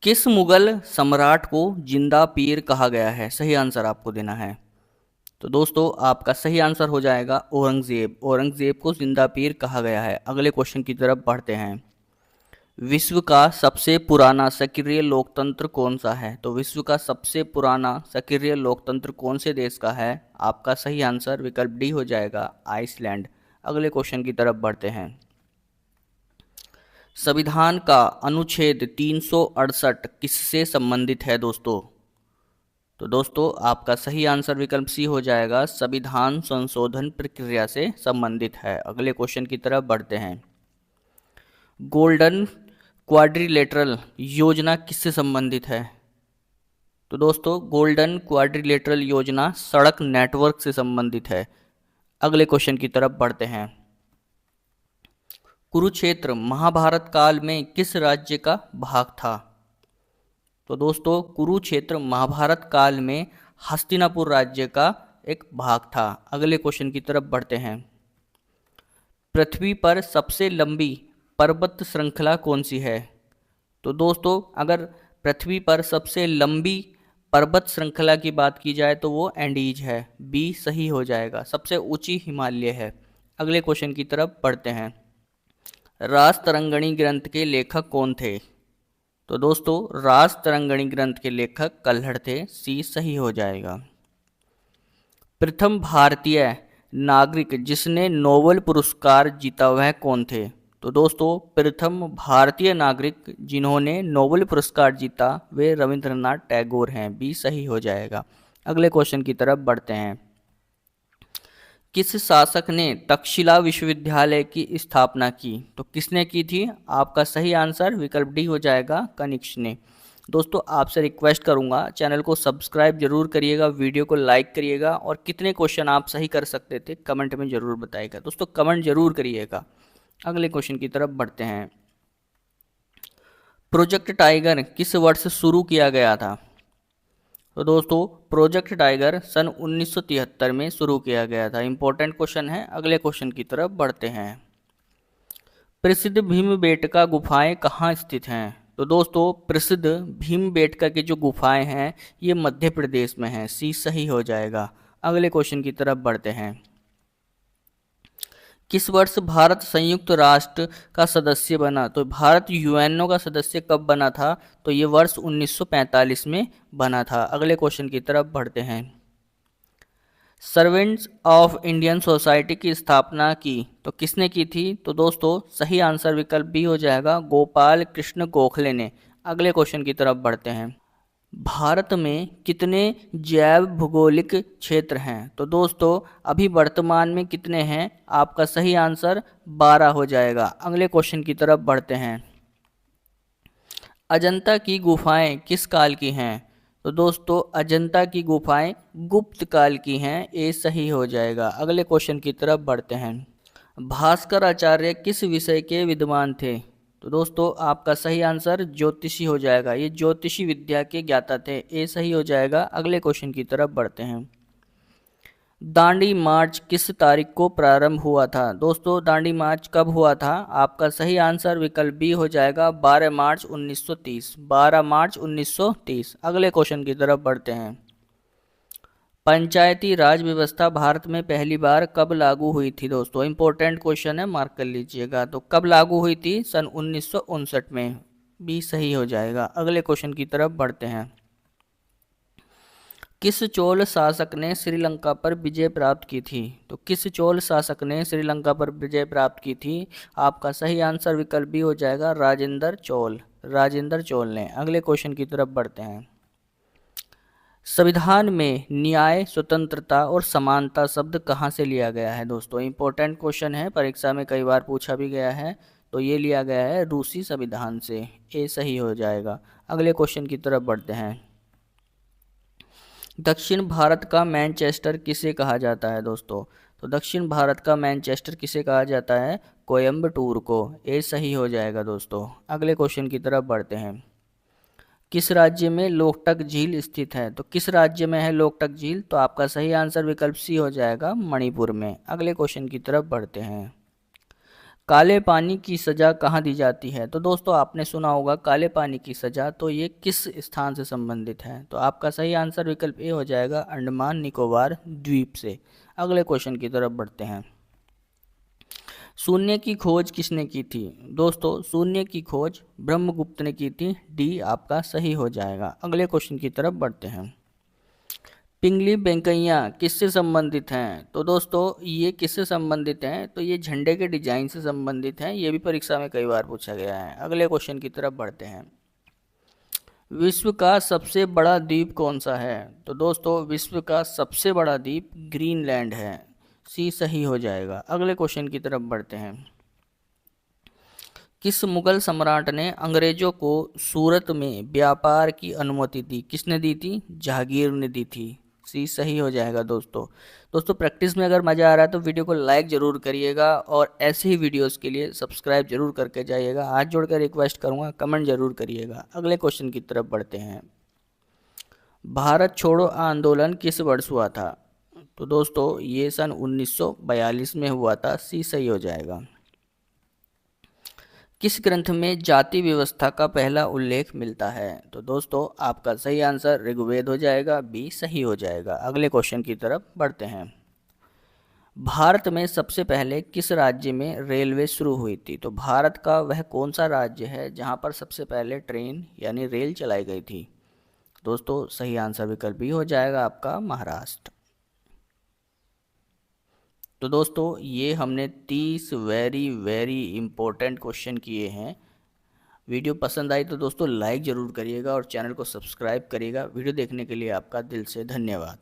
किस मुगल सम्राट को जिंदा पीर कहा गया है? सही आंसर आपको देना है। तो दोस्तों आपका सही आंसर हो जाएगा औरंगजेब। औरंगजेब को जिंदा पीर कहा गया है। अगले क्वेश्चन की तरफ बढ़ते हैं। विश्व का सबसे पुराना सक्रिय लोकतंत्र कौन सा है? तो विश्व का सबसे पुराना सक्रिय लोकतंत्र कौन से देश का है? आपका सही आंसर विकल्प डी हो जाएगा, आइसलैंड। अगले क्वेश्चन की तरफ बढ़ते हैं। संविधान का अनुच्छेद 368 किससे संबंधित है दोस्तों? तो दोस्तों आपका सही आंसर विकल्प सी हो जाएगा, संविधान संशोधन प्रक्रिया से संबंधित है। अगले क्वेश्चन की तरफ बढ़ते हैं। गोल्डन क्वाड्रिलेटरल योजना किससे संबंधित है? तो दोस्तों गोल्डन क्वाड्रिलेटरल योजना सड़क नेटवर्क से संबंधित है। अगले क्वेश्चन की तरफ बढ़ते हैं। कुरुक्षेत्र महाभारत काल में किस राज्य का भाग था? तो दोस्तों कुरुक्षेत्र महाभारत काल में हस्तिनापुर राज्य का एक भाग था। अगले क्वेश्चन की तरफ बढ़ते हैं। पृथ्वी पर सबसे लंबी पर्वत श्रृंखला कौन सी है? तो दोस्तों अगर पृथ्वी पर सबसे लंबी पर्वत श्रृंखला की बात की जाए तो वो एंडीज है। बी सही हो जाएगा, सबसे ऊंची हिमालय है। अगले क्वेश्चन की तरफ बढ़ते हैं। राजतरंगिणी ग्रंथ के लेखक कौन थे? तो दोस्तों राजतरंगिणी ग्रंथ के लेखक कल्हड़ थे। सी सही हो जाएगा। प्रथम भारतीय नागरिक जिसने नोबेल पुरस्कार जीता वह कौन थे? तो दोस्तों प्रथम भारतीय नागरिक जिन्होंने नोबेल पुरस्कार जीता वे रविंद्रनाथ टैगोर हैं। बी सही हो जाएगा। अगले क्वेश्चन की तरफ बढ़ते हैं। किस शासक ने तक्षशिला विश्वविद्यालय की स्थापना की? तो किसने की थी? आपका सही आंसर विकल्प डी हो जाएगा, कनिष्क ने। दोस्तों आपसे रिक्वेस्ट करूंगा चैनल को सब्सक्राइब जरूर करिएगा, वीडियो को लाइक करिएगा और कितने क्वेश्चन आप सही कर सकते थे कमेंट में जरूर बताइएगा। दोस्तों कमेंट जरूर करिएगा। अगले क्वेश्चन की तरफ बढ़ते हैं। प्रोजेक्ट टाइगर किस वर्ष शुरू किया गया था? तो दोस्तों प्रोजेक्ट टाइगर सन 1973 में शुरू किया गया था। इंपॉर्टेंट क्वेश्चन है। अगले क्वेश्चन की तरफ बढ़ते हैं। प्रसिद्ध भीमबेटका गुफाएं कहाँ स्थित हैं? तो दोस्तों प्रसिद्ध भीमबेटका की जो गुफाएं हैं ये मध्य प्रदेश में हैं। सी सही हो जाएगा। अगले क्वेश्चन की तरफ बढ़ते हैं। किस वर्ष भारत संयुक्त राष्ट्र का सदस्य बना? तो भारत यूएनओ का सदस्य कब बना था? तो ये वर्ष 1945 में बना था। अगले क्वेश्चन की तरफ बढ़ते हैं। सर्वेंट्स ऑफ इंडियन सोसाइटी की स्थापना की तो किसने की थी? तो दोस्तों सही आंसर विकल्प बी हो जाएगा, गोपाल कृष्ण गोखले ने। अगले क्वेश्चन की तरफ बढ़ते हैं। भारत में कितने जैव भौगोलिक क्षेत्र हैं? तो दोस्तों अभी वर्तमान में कितने हैं? आपका सही आंसर 12 हो जाएगा। अगले क्वेश्चन की तरफ बढ़ते हैं। अजंता की गुफाएं किस काल की हैं? तो दोस्तों अजंता की गुफाएं गुप्त काल की हैं। ए सही हो जाएगा। अगले क्वेश्चन की तरफ बढ़ते हैं। भास्कर आचार्य किस विषय के विद्वान थे? तो दोस्तों आपका सही आंसर ज्योतिषी हो जाएगा। ये ज्योतिषी विद्या के ज्ञाता थे। ए सही हो जाएगा। अगले क्वेश्चन की तरफ बढ़ते हैं। दांडी मार्च किस तारीख को प्रारंभ हुआ था? दोस्तों दांडी मार्च कब हुआ था? आपका सही आंसर विकल्प बी हो जाएगा, 12 मार्च 1930। 12 मार्च 1930। अगले क्वेश्चन की तरफ बढ़ते हैं। पंचायती राज व्यवस्था भारत में पहली बार कब लागू हुई थी? दोस्तों इंपॉर्टेंट क्वेश्चन है, मार्क कर लीजिएगा। तो कब लागू हुई थी? सन 1959 में। बी सही हो जाएगा। अगले क्वेश्चन की तरफ बढ़ते हैं। किस चोल शासक ने श्रीलंका पर विजय प्राप्त की थी? तो किस चोल शासक ने श्रीलंका पर विजय प्राप्त की थी? आपका सही आंसर विकल्प बी हो जाएगा, राजेंद्र चोल। राजेंद्र चोल ने। अगले क्वेश्चन की तरफ बढ़ते हैं। संविधान में न्याय, स्वतंत्रता और समानता शब्द कहाँ से लिया गया है? दोस्तों इंपॉर्टेंट क्वेश्चन है, परीक्षा में कई बार पूछा भी गया है। तो ये लिया गया है रूसी संविधान से। ए सही हो जाएगा। अगले क्वेश्चन की तरफ बढ़ते हैं। दक्षिण भारत का मैनचेस्टर किसे कहा जाता है? दोस्तों तो दक्षिण भारत का मैनचेस्टर किसे कहा जाता है? कोयम्बटूर को। ए सही हो जाएगा दोस्तों। अगले क्वेश्चन की तरफ बढ़ते हैं। किस राज्य में लोकटक झील स्थित है? तो किस राज्य में है लोकटक झील? तो आपका सही आंसर विकल्प सी हो जाएगा, मणिपुर में। अगले क्वेश्चन की तरफ बढ़ते हैं। काले पानी की सज़ा कहाँ दी जाती है? तो दोस्तों आपने सुना होगा काले पानी की सज़ा, तो ये किस स्थान से संबंधित है? तो आपका सही आंसर विकल्प ए हो जाएगा, अंडमान निकोबार द्वीप से। अगले क्वेश्चन की तरफ बढ़ते हैं। शून्य की खोज किसने की थी? दोस्तों शून्य की खोज ब्रह्मगुप्त ने की थी। डी आपका सही हो जाएगा। अगले क्वेश्चन की तरफ बढ़ते हैं। पिंगली वेंकैया किससे संबंधित हैं? तो दोस्तों ये किससे संबंधित हैं? तो ये झंडे के डिजाइन से संबंधित हैं। ये भी परीक्षा में कई बार पूछा गया है। अगले क्वेश्चन की तरफ बढ़ते हैं। विश्व का सबसे बड़ा द्वीप कौन सा है? तो दोस्तों विश्व का सबसे बड़ा द्वीप ग्रीनलैंड है। सी सही हो जाएगा। अगले क्वेश्चन की तरफ बढ़ते हैं। किस मुगल सम्राट ने अंग्रेजों को सूरत में व्यापार की अनुमति दी? किसने दी थी? जहांगीर ने दी थी। सी सही हो जाएगा दोस्तों प्रैक्टिस में अगर मज़ा आ रहा है तो वीडियो को लाइक ज़रूर करिएगा और ऐसे ही वीडियोस के लिए सब्सक्राइब जरूर करके जाइएगा। हाथ जोड़कर रिक्वेस्ट करूँगा, कमेंट जरूर करिएगा। अगले क्वेश्चन की तरफ बढ़ते हैं। भारत छोड़ो आंदोलन किस वर्ष हुआ था? तो दोस्तों ये सन 1942 में हुआ था। सी सही हो जाएगा। किस ग्रंथ में जाति व्यवस्था का पहला उल्लेख मिलता है? तो दोस्तों आपका सही आंसर ऋग्वेद हो जाएगा। बी सही हो जाएगा। अगले क्वेश्चन की तरफ बढ़ते हैं। भारत में सबसे पहले किस राज्य में रेलवे शुरू हुई थी? तो भारत का वह कौन सा राज्य है जहां पर सबसे पहले ट्रेन यानी रेल चलाई गई थी? दोस्तों सही आंसर विकल्प बी हो जाएगा आपका, महाराष्ट्र। तो दोस्तों ये हमने 30 वेरी वेरी इंपॉर्टेंट क्वेश्चन किए हैं। वीडियो पसंद आई तो दोस्तों लाइक ज़रूर करिएगा और चैनल को सब्सक्राइब करिएगा। वीडियो देखने के लिए आपका दिल से धन्यवाद।